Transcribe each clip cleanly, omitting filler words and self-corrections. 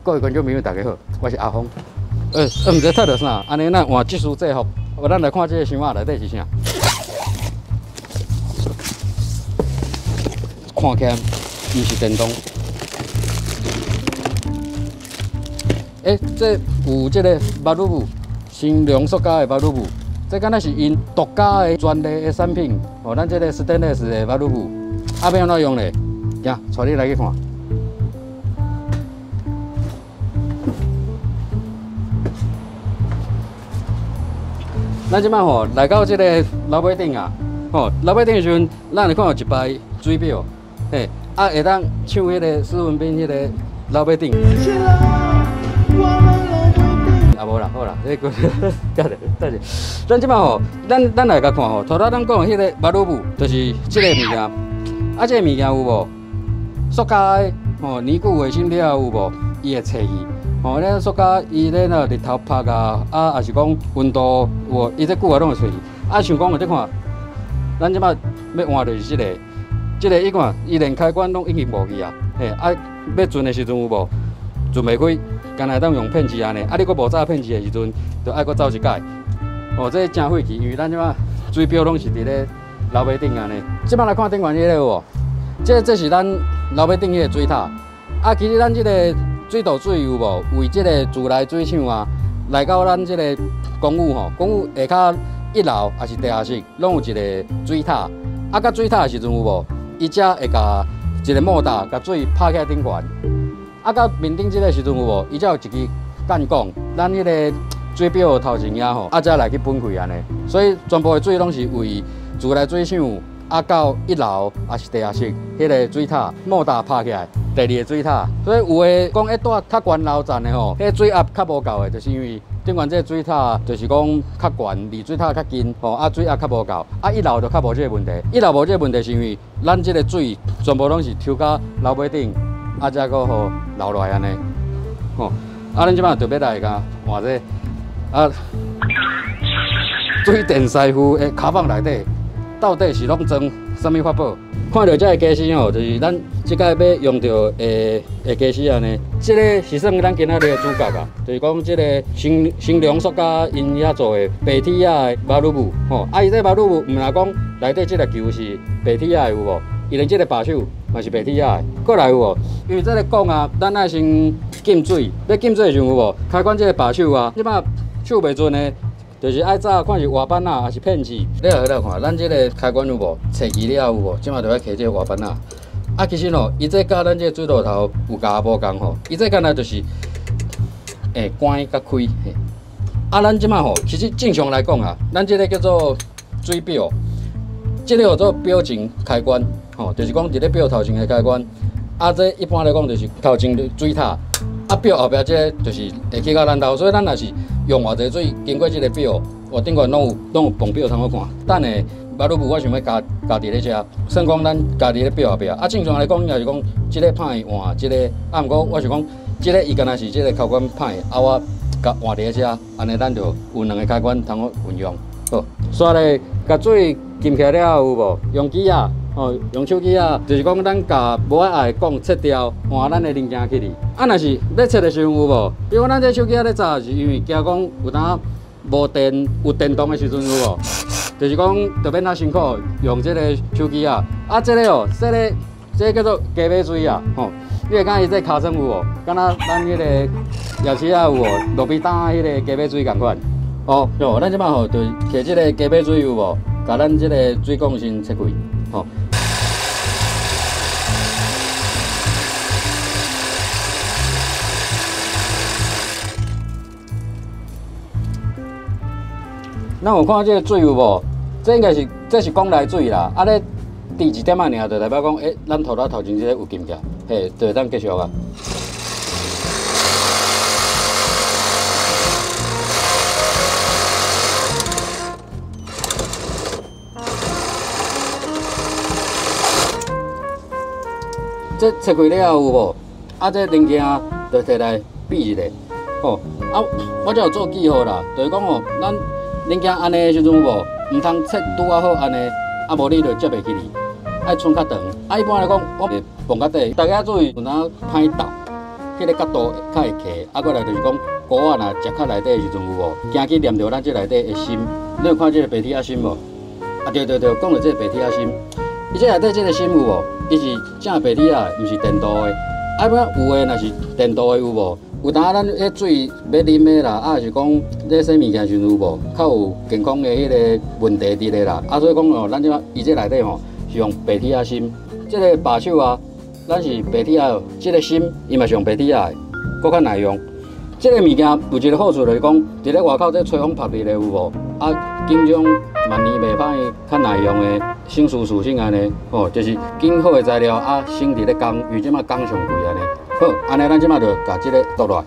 各位观众朋友，大家好，我是阿峰。唔知睇到啥，安尼咱换技术制服，咱来看这个箱仔内底是啥。看起来伊是电动。这有这个马路布，新量塑胶的马路布，这敢若是因独家的专利的产品。哦，咱这个 stainless 的马路布，要安怎用咧？行，带你来去看。 咱即摆吼来到即个楼尾顶啊，吼楼尾顶的时阵，咱会看到一排水表，嘿，会当唱迄个施文彬迄个楼尾顶。啊无啦，好啦，这个隔咧，等下，咱即摆吼，咱来甲看吼，头头咱讲迄个马路布，就是即个物件，啊，即个物件有无？塑胶的，吼，年久卫生了有无？伊会脆去。 哦，咱塑胶伊咧那日头拍啊，也是讲温度有，伊这久啊拢会脆。啊，像讲你看，咱即摆要换就是这个，伊看伊连开关拢已经无去啊。嘿，啊，要转的时阵有无？转袂开，干来当用片子安尼。啊，你搁无炸片子的时阵，就爱搁走一界。哦，这真费气，因为咱即摆水表拢是伫咧楼尾顶安尼。即摆来看顶悬迄个有无？这是咱楼尾顶迄个水塔。啊，其实咱这个。 水道水有无？为即个自来水厂啊，来到咱即个公寓吼，公寓下骹1楼也是地下室，拢有一个水塔。啊，甲水塔的时阵有无？伊才会甲一个莫大甲水拍起来顶悬。啊，到面顶即个时阵有无？伊才有一支干管，咱迄个水表头前遐吼，啊才来去分开安尼。所以全部的水拢是为自来水厂。 啊，到1楼也是地下室，迄个水塔莫大拍起来，第2个水塔。所以有诶讲，住较悬楼层的吼，迄水压较无够的，就是因为顶悬这个水塔就是讲较悬，离水塔较近，吼啊水压较无够。啊1楼就较无这个问题，1楼无这个问题是因为咱这个水全部拢是抽到楼尾顶，啊才搁好流落来安尼，吼。啊，咱即摆特别来甲换这啊水电师傅的卡房内底。 到底是拢装什么法宝？看到这个家私吼，就是咱即摆要用到的家私安尼。这个是算咱今仔日的主角啊，就是讲这个新良塑胶因遐做的白铁仔的马路布吼。啊，伊这马路布毋若讲内底这个球是白铁仔的有无？伊连这个把手嘛是白铁仔的。过来有无？因为这个讲啊，咱爱先浸水，要浸水的时候有无？开关这个把手啊，即摆手袂准的。 就是爱早看是滑板啊，还是片子。你来看，咱这个开关有无？拆去了有无？即马就要开这个滑板啊。啊，其实吼，伊这甲咱这个水龙头有加无共吼。伊这敢若就是关甲开。啊，咱即马吼，其实正常来讲啊，咱这个叫做水表，这个叫做表前开关，吼，就是讲伫咧表头前的开关。啊，这一般来讲就是头前的水塔。 啊，表后壁这个就是会去到咱头，所以咱若是用偌济水，经过这个表，我顶悬拢有磅表通好看。等下马路布我想要加伫咧遮，算讲咱加伫咧表后壁。啊，正常来讲，应该是讲这个歹换这个，啊，毋过我是讲这个伊敢若是这个开关歹，啊我甲换伫咧遮，安尼咱就有2个开关通好运用。好，刷咧，甲水浸起来了有无？用机啊。 哦，用手机啊，就是讲咱甲无爱讲切掉，换咱的零件去哩。啊，若是咧切的时候有无？比如咱这手机咧炸，是因为惊讲有当无电有电动的时阵有无？就是讲特别较辛苦用这个手机啊。啊，这个哦，这个叫做鸡尾水啊，吼。你会讲伊这尻川有无？敢若咱迄个夜市啊有无？路边摊迄个鸡尾水共款。哦，哟，咱即摆吼就摕这个鸡尾水有无？甲咱这个水管先切开，吼。 咱有看这个水有无？这应该是讲来水啦。啊咧，滴一点仔尔，就代表讲，咱头前这个有进去，嘿，就当继续啊。这切开了有无？啊，这零件就摕来比一下。哦，啊，我才有做记号啦，就是讲哦，咱。 零件安尼的时阵有无？唔通切拄啊好安尼，啊无你就接袂起哩，爱剩较长。啊一般来讲，我会放较底，大家注意有哪歹倒，迄个角度较会起，啊，过来就是讲菇仔若食较内底的时阵有无，惊去念着咱这内底的心。你有看这个白铁仔心无？啊，对，讲到这个白铁仔心，伊这内底这个心有无？伊是正白铁仔，毋是电鍍的。啊，有诶，若是电鍍的有无？有当咱迄水要啉的啦，啊，是讲咧洗物件时阵有无？较有健康的迄个问题伫咧啦。啊，所以讲哦，咱伊这内底吼是用白铁仔心，这个把手啊。 咱是白铁仔，这个心伊嘛是用白铁仔，搁较耐用。这个物件有一个好处就是讲，伫咧外口这吹风晒日的有无？啊，经种万年袂歹、较耐用的省事属性安尼，哦，就是经好的材料啊，省伫咧工，因为即马工上贵安尼。好，安尼咱即马就甲这个倒落来。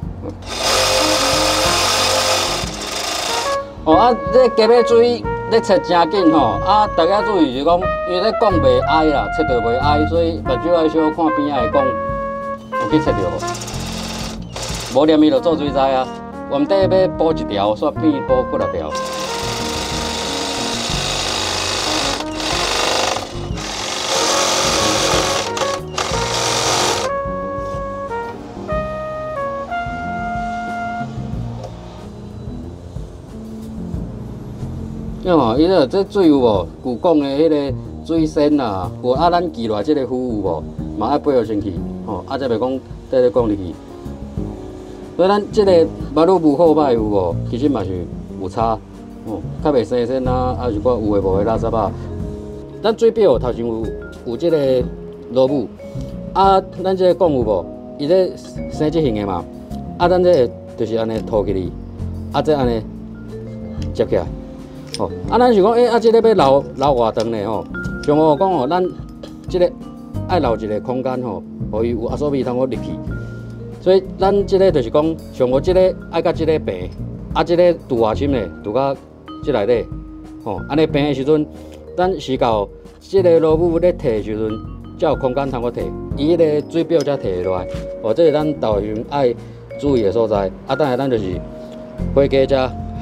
哦啊，这鸡尾水。 咧切真紧吼，啊，大家注意是讲，因为咧讲袂挨啦，切到袂挨，所以目睭爱小看边仔的讲，有去切到无？无念伊就做水灾啊。原底要补一条，煞变补几6条。因吼，伊这水有无？旧讲的迄个水仙啊，有啊，咱记落来这个符有无？嘛爱配合先去，吼，啊，才袂讲缀咧讲入去。所以咱这个马路布好歹有无？其实嘛是有差，哦，较袂生鲜啊，啊是讲有诶无诶垃圾啊。咱水表头前有这个螺母，啊，咱这个讲有无？伊咧生即型诶嘛，啊，咱这个就是安尼拖起哩，啊，再安尼接起来。 哦，啊，咱是讲，啊，这个要留偌长呢吼，上好讲哦，咱这个爱留一个空间吼，互伊有阿索米通好入去。所以咱这个就是讲，上好这个爱甲这个平，啊，这个镀外深呢，镀到这内底，吼，安尼平的时阵，咱时到这个螺母咧摕的时阵，才有空间通好摕，伊迄个水表才摕落来。哦，这是咱导游爱注意的所在。啊，等下咱就是花鸡只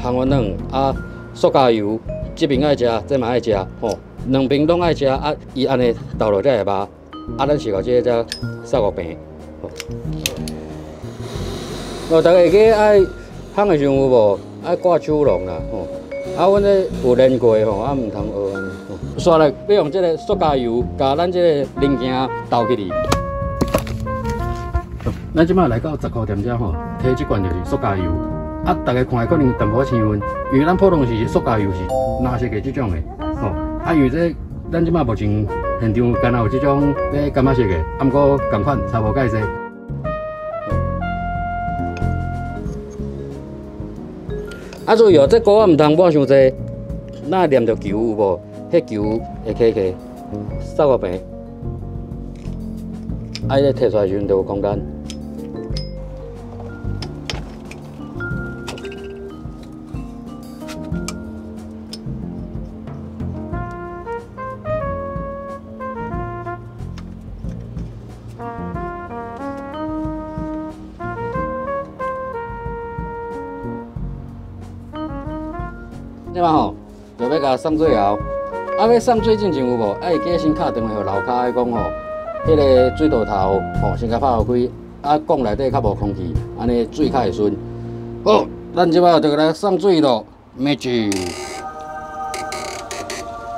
烘完软啊。 塑胶油，这边爱食，这嘛爱食，吼，两边拢爱食，啊，伊安尼倒落才会肉，啊，咱是搞这个扫个平，哦，大家去爱烘的时阵有无？爱挂手笼啦，吼，啊，阮这有练过吼，啊，唔通学安尼，吼，刷来要用这个塑胶油，甲咱这个零件倒起哩。咱即摆来到10块店遮吼，摕即罐就是塑胶油。 啊，大家看可能淡薄青温，因为咱普通是塑胶油是蓝色的这种的，吼。啊，因为这咱即马目前现场敢若有这种咧柑仔色的，啊，毋过同款差无介济。啊，注意哦，这菇仔毋通抹伤济，那念着球有无？迄球会起，扫个平，啊，伊摕出来时阵就有空间。 即摆吼，就要甲送水后，啊，要送水进前有无？爱记先敲电话互楼骹的讲吼，迄个水道头吼，先甲拍开，啊，管内底较无空气，安尼水较会顺。好，咱即摆就来送水咯，magic。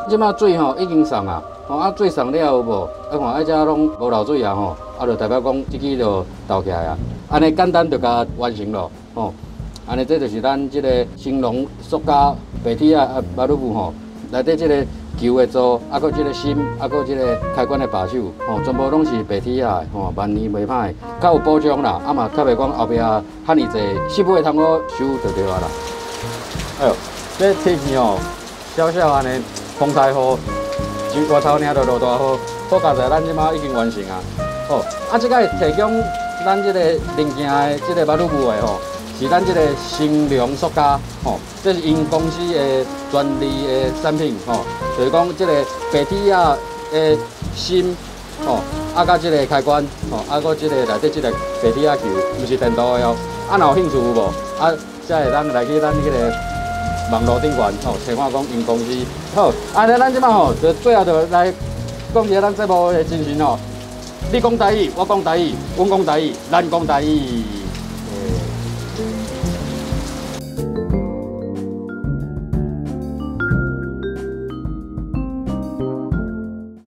即摆水吼已经送啊，吼啊水送了有无？啊看啊遮拢无漏水啊吼，啊就代表讲即支就倒起来啊，安尼简单就甲完成咯，吼。 安尼，这就是咱这个兴隆塑胶白铁啊马路布吼，内底这个球的做，啊，搁这个芯，啊，搁这个开关的把手，吼，全部拢是白铁啊，吼，万年袂歹，较有保障啦，啊嘛，较袂讲后壁遐尔济湿尾通好收就对啊啦。哎呦，这天气吼，小小安尼风台雨，外头尔就落大雨，好佳在咱即马已经完成啊。哦，啊，这个提供咱这个零件的这个马路布的吼。 是咱这个兴隆塑胶，吼，这是因公司的专利的产品，吼，就是讲这个白铁啊的芯，吼，啊，甲这个开关，吼，啊，搁这个内底这个白铁啊球，毋是电鍍的哦。啊，若有兴趣有无？啊，才会当来去咱这个网络顶悬，吼，查看讲因公司。好，安尼咱即摆吼，就最后就来讲一下咱节目的精神吼。你讲台语，我讲台语，阮讲台语，咱讲台语。